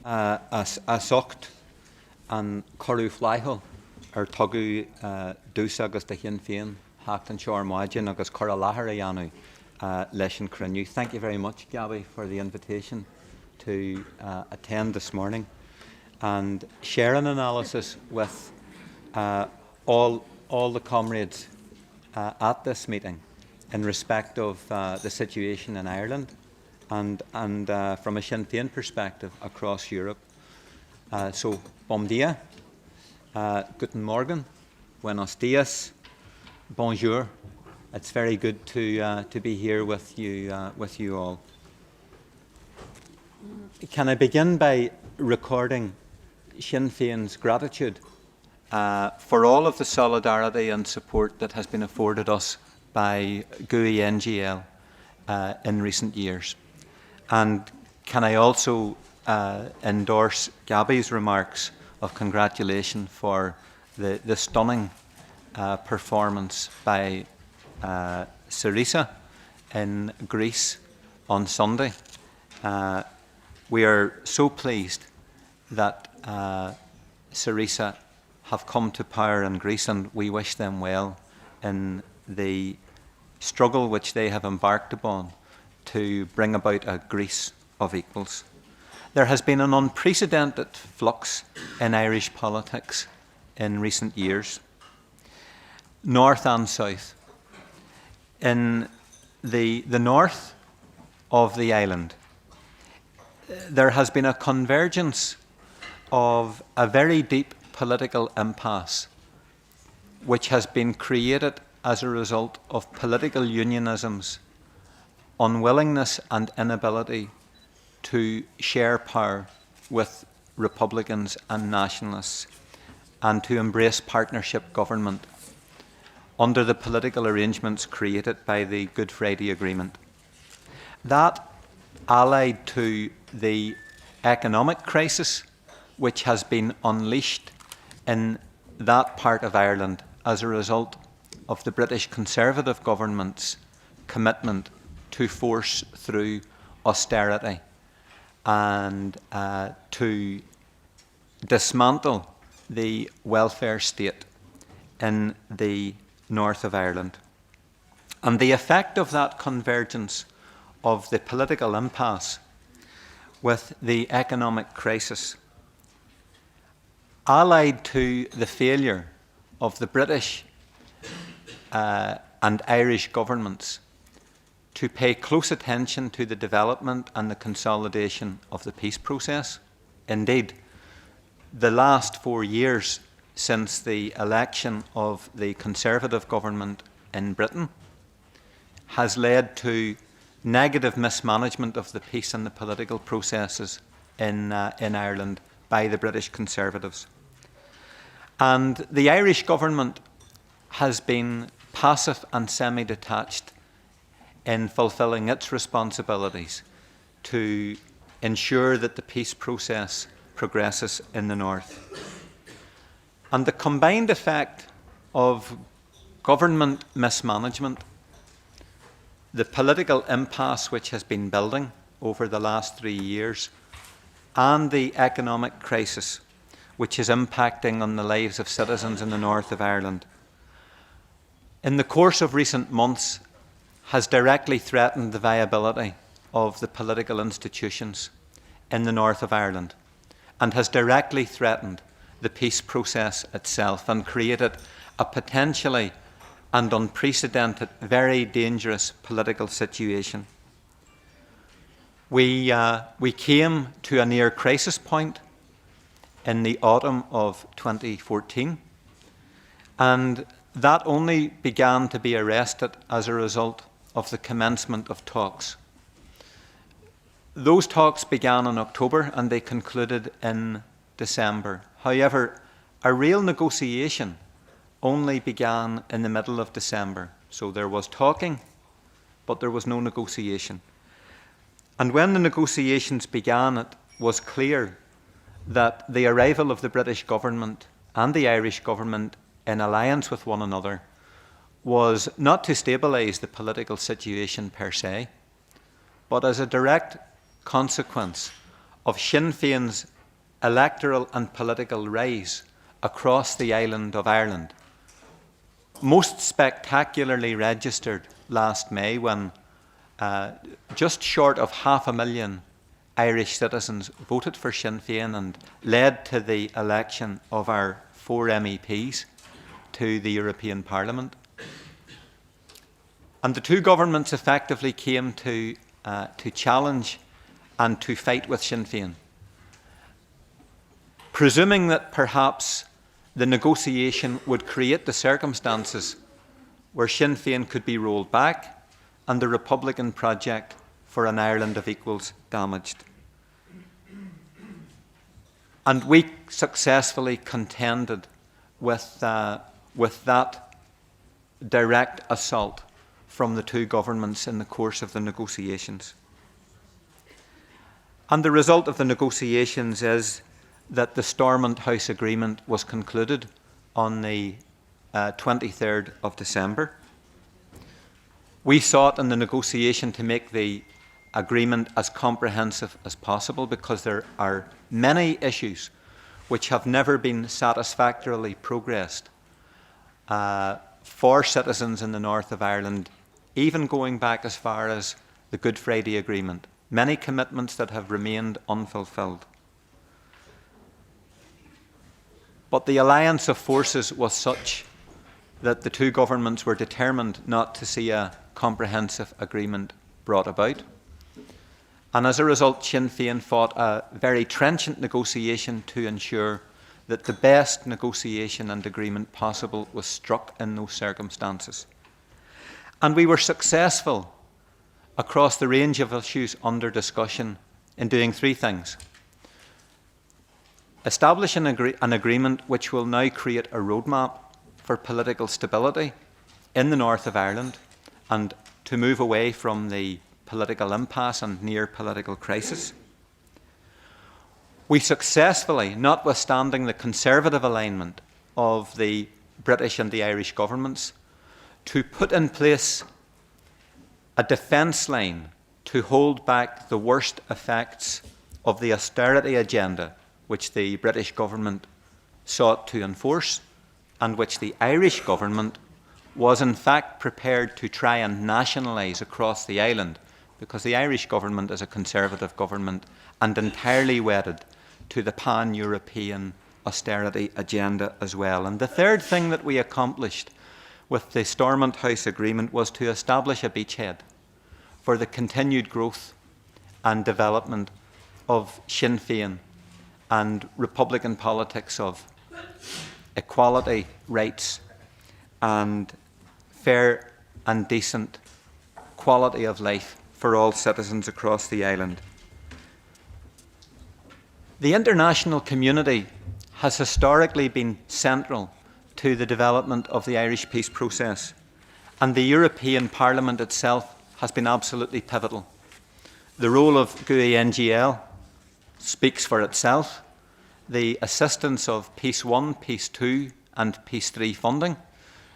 A socht an choú flaithil tugu dús agus de Sinn Féin hacht an seoir maidin agus chur a láthair a dhéanamh leis an cruinniú. Thank you very much, Gabby, for the invitation to attend this morning and share an analysis with all the comrades at this meeting in respect of the situation in Ireland and from a Sinn Féin perspective across Europe. So, bom dia, guten morgen, buenos dias, bonjour. It's very good to be here with you all. Can I begin by recording Sinn Féin's gratitude for all of the solidarity and support that has been afforded us by GUI NGL in recent years. And can I also endorse Gabby's remarks of congratulation for the stunning performance by Syriza in Greece on Sunday. We are so pleased that Syriza have come to power in Greece, and we wish them well in the struggle which they have embarked upon to bring about a Greece of equals. There has been an unprecedented flux in Irish politics in recent years, north and south. In the north of the island, there has been a convergence of a very deep political impasse which has been created as a result of political unionisms, unwillingness and inability to share power with Republicans and nationalists and to embrace partnership government under the political arrangements created by the Good Friday Agreement. That, allied to the economic crisis which has been unleashed in that part of Ireland as a result of the British Conservative government's commitment to force through austerity and to dismantle the welfare state in the north of Ireland. And the effect of that convergence of the political impasse with the economic crisis, allied to the failure of the British and Irish governments to pay close attention to the development and the consolidation of the peace process. Indeed, the last 4 years since the election of the Conservative government in Britain has led to negative mismanagement of the peace and the political processes in Ireland by the British Conservatives. And the Irish government has been passive and semi-detached in fulfilling its responsibilities to ensure that the peace process progresses in the north. And the combined effect of government mismanagement, the political impasse which has been building over the last 3 years, and the economic crisis which is impacting on the lives of citizens in the north of Ireland, in the course of recent months has directly threatened the viability of the political institutions in the north of Ireland and has directly threatened the peace process itself and created a potentially and unprecedented, very dangerous political situation. We came to a near crisis point in the autumn of 2014, and that only began to be arrested as a result of the commencement of talks. Those talks began in October and they concluded in December. However, a real negotiation only began in the middle of December. So there was talking, but there was no negotiation. And when the negotiations began, it was clear that the arrival of the British government and the Irish government in alliance with one another was not to stabilise the political situation per se, but as a direct consequence of Sinn Féin's electoral and political rise across the island of Ireland, most spectacularly registered last May when just short of 500,000 Irish citizens voted for Sinn Féin and led to the election of our 4 MEPs to the European Parliament. And the two governments effectively came to challenge and to fight with Sinn Féin, presuming that perhaps the negotiation would create the circumstances where Sinn Féin could be rolled back and the Republican project for an Ireland of equals damaged. And we successfully contended with that direct assault from the two governments in the course of the negotiations. And the result of the negotiations is that the Stormont House Agreement was concluded on the 23rd of December. We sought in the negotiation to make the agreement as comprehensive as possible because there are many issues which have never been satisfactorily progressed for citizens in the north of Ireland, even going back as far as the Good Friday Agreement. Many commitments that have remained unfulfilled. But the alliance of forces was such that the two governments were determined not to see a comprehensive agreement brought about. And as a result, Sinn Féin fought a very trenchant negotiation to ensure that the best negotiation and agreement possible was struck in those circumstances. And we were successful across the range of issues under discussion in doing 3 things. Establish an agreement which will now create a roadmap for political stability in the north of Ireland and to move away from the political impasse and near political crisis. We successfully, notwithstanding the conservative alignment of the British and the Irish governments, to put in place a defence line to hold back the worst effects of the austerity agenda which the British government sought to enforce and which the Irish government was in fact prepared to try and nationalise across the island, because the Irish government is a conservative government and entirely wedded to the pan-European austerity agenda as well. And the third thing that we accomplished with the Stormont House Agreement was to establish a beachhead for the continued growth and development of Sinn Féin and Republican politics of equality, rights and fair and decent quality of life for all citizens across the island. The international community has historically been central to the development of the Irish peace process, and the European Parliament itself has been absolutely pivotal. The role of GUI NGL speaks for itself. The assistance of Peace 1, Peace 2 and Peace 3 funding,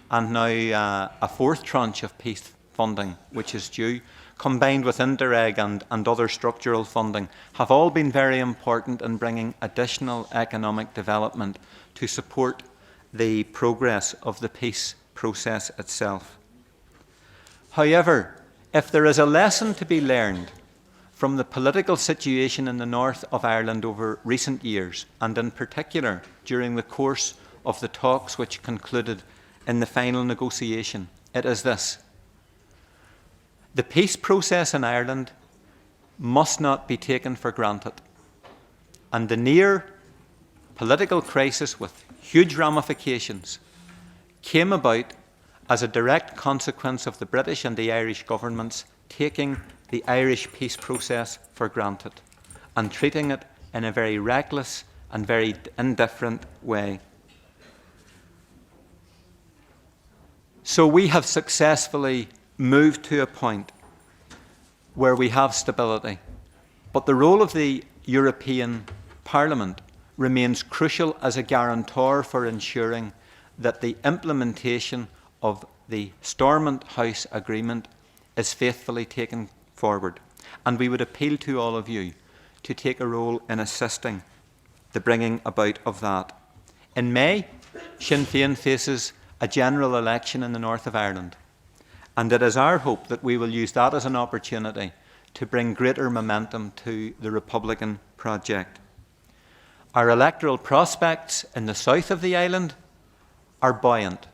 and now a 4th tranche of peace funding which is due, combined with Interreg and other structural funding, have all been very important in bringing additional economic development to support the progress of the peace process itself. However, if there is a lesson to be learned from the political situation in the north of Ireland over recent years, and in particular during the course of the talks which concluded in the final negotiation, it is this: the peace process in Ireland must not be taken for granted, and the near political crisis with huge ramifications came about as a direct consequence of the British and the Irish governments taking the Irish peace process for granted and treating it in a very reckless and very indifferent way. So we have successfully moved to a point where we have stability, but the role of the European Parliament remains crucial as a guarantor for ensuring that the implementation of the Stormont House Agreement is faithfully taken forward. and we would appeal to all of you to take a role in assisting the bringing about of that. In May, Sinn Féin faces a general election in the north of Ireland, and it is our hope that we will use that as an opportunity to bring greater momentum to the Republican project. Our electoral prospects in the south of the island are buoyant.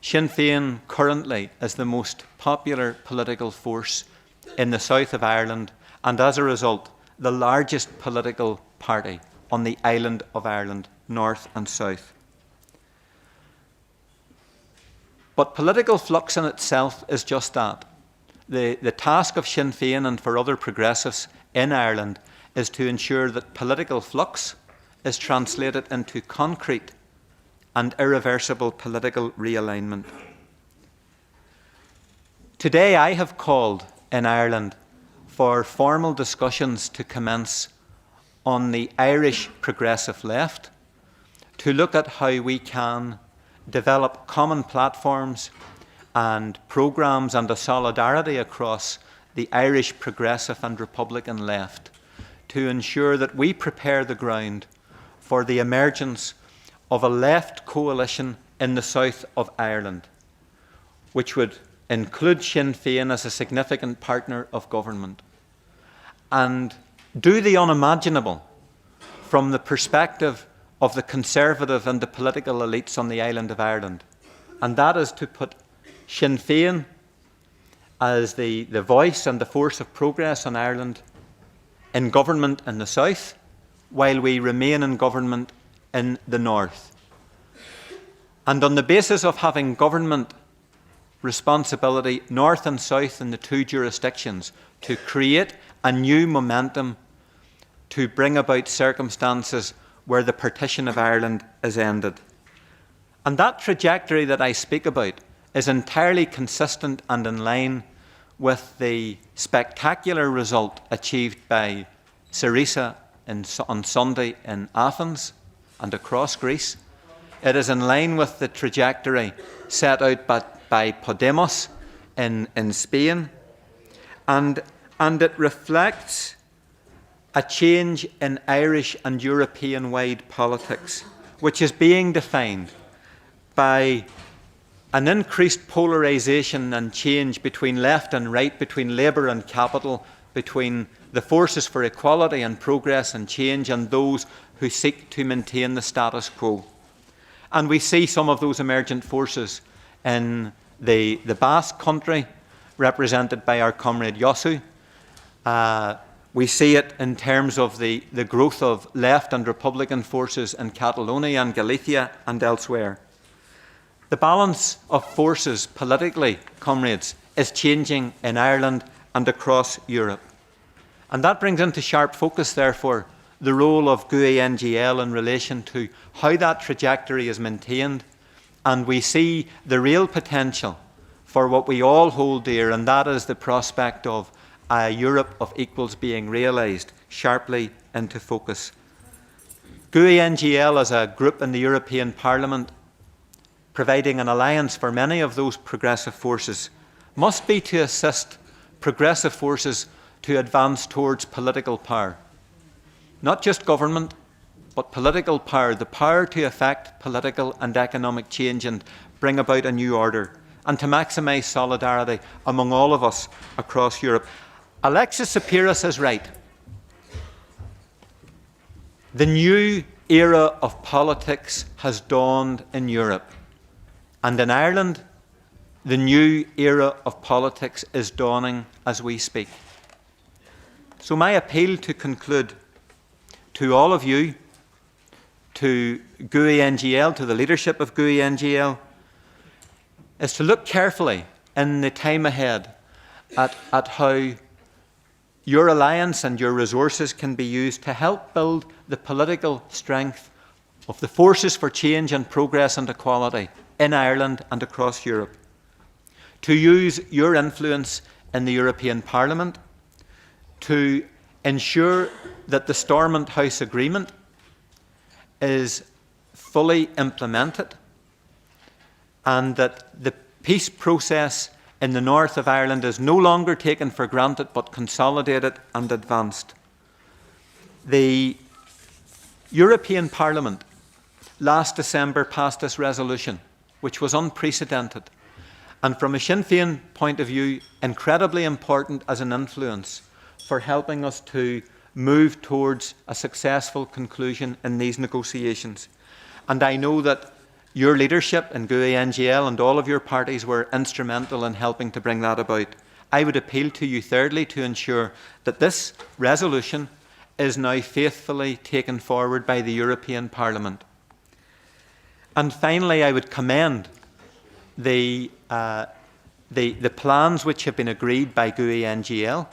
Sinn Féin currently is the most popular political force in the south of Ireland, and as a result, the largest political party on the island of Ireland, north and south. But political flux in itself is just that. The task of Sinn Féin and for other progressives in Ireland is to ensure that political flux is translated into concrete and irreversible political realignment. Today I have called in Ireland for formal discussions to commence on the Irish progressive left to look at how we can develop common platforms and programmes and a solidarity across the Irish progressive and Republican left to ensure that we prepare the ground for the emergence of a left coalition in the south of Ireland, which would include Sinn Féin as a significant partner of government, and do the unimaginable from the perspective of the conservative and the political elites on the island of Ireland. And that is to put Sinn Féin as the voice and the force of progress in Ireland in government in the south, while we remain in government in the north. And on the basis of having government responsibility north and south in the two jurisdictions, to create a new momentum to bring about circumstances where the partition of Ireland is ended. And that trajectory that I speak about is entirely consistent and in line with the spectacular result achieved by Syriza on Sunday in Athens and across Greece. It is in line with the trajectory set out by Podemos in Spain, and it reflects a change in Irish and European-wide politics, which is being defined by an increased polarisation and change between left and right, between Labour and Capital, between the forces for equality and progress and change and those who seek to maintain the status quo. And we see some of those emergent forces in the Basque country, represented by our comrade Josu. We see it in terms of the growth of left and Republican forces in Catalonia and Galicia and elsewhere. The balance of forces politically, comrades, is changing in Ireland and across Europe. And that brings into sharp focus, therefore, the role of GUI NGL in relation to how that trajectory is maintained. And we see the real potential for what we all hold dear, and that is the prospect of a Europe of equals being realised sharply into focus. GUI NGL as a group in the European Parliament, providing an alliance for many of those progressive forces, must be to assist progressive forces to advance towards political power. Not just government, but political power, the power to effect political and economic change and bring about a new order, and to maximise solidarity among all of us across Europe. Alexis Tsipras is right. The new era of politics has dawned in Europe. And in Ireland, the new era of politics is dawning as we speak. So my appeal to conclude to all of you, to GUI NGL, to the leadership of GUI NGL, is to look carefully in the time ahead at how your alliance and your resources can be used to help build the political strength of the forces for change and progress and equality in Ireland and across Europe. To use your influence in the European Parliament to ensure that the Stormont House Agreement is fully implemented and that the peace process in the north of Ireland is no longer taken for granted but consolidated and advanced. The European Parliament last December passed this resolution, which was unprecedented, and from a Sinn Féin point of view, incredibly important as an influence for helping us to move towards a successful conclusion in these negotiations. And I know that your leadership in GUI NGL and all of your parties were instrumental in helping to bring that about. I would appeal to you, thirdly, to ensure that this resolution is now faithfully taken forward by the European Parliament. And finally, I would commend the plans which have been agreed by GUI NGL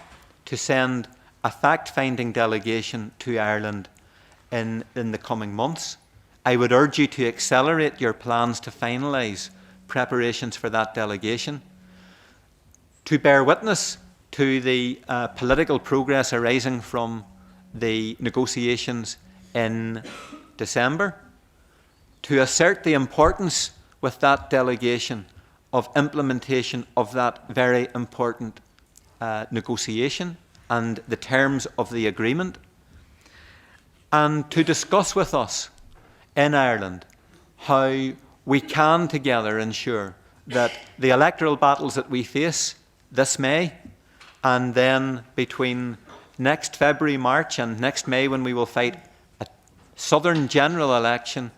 to send a fact-finding delegation to Ireland in the coming months. I would urge you to accelerate your plans to finalise preparations for that delegation, to bear witness to the political progress arising from the negotiations in December, to assert the importance with that delegation of implementation of that very important negotiation and the terms of the agreement, and to discuss with us in Ireland how we can together ensure that the electoral battles that we face this May, and then between next February, March and next May, when we will fight a southern general election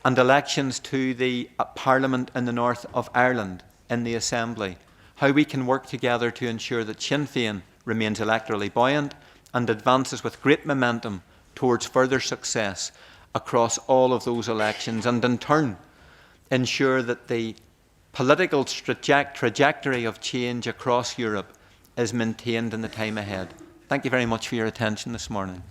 and elections to the Parliament in the north of Ireland in the Assembly, how we can work together to ensure that Sinn Féin remains electorally buoyant and advances with great momentum towards further success across all of those elections, and in turn ensure that the political trajectory of change across Europe is maintained in the time ahead. Thank you very much for your attention this morning.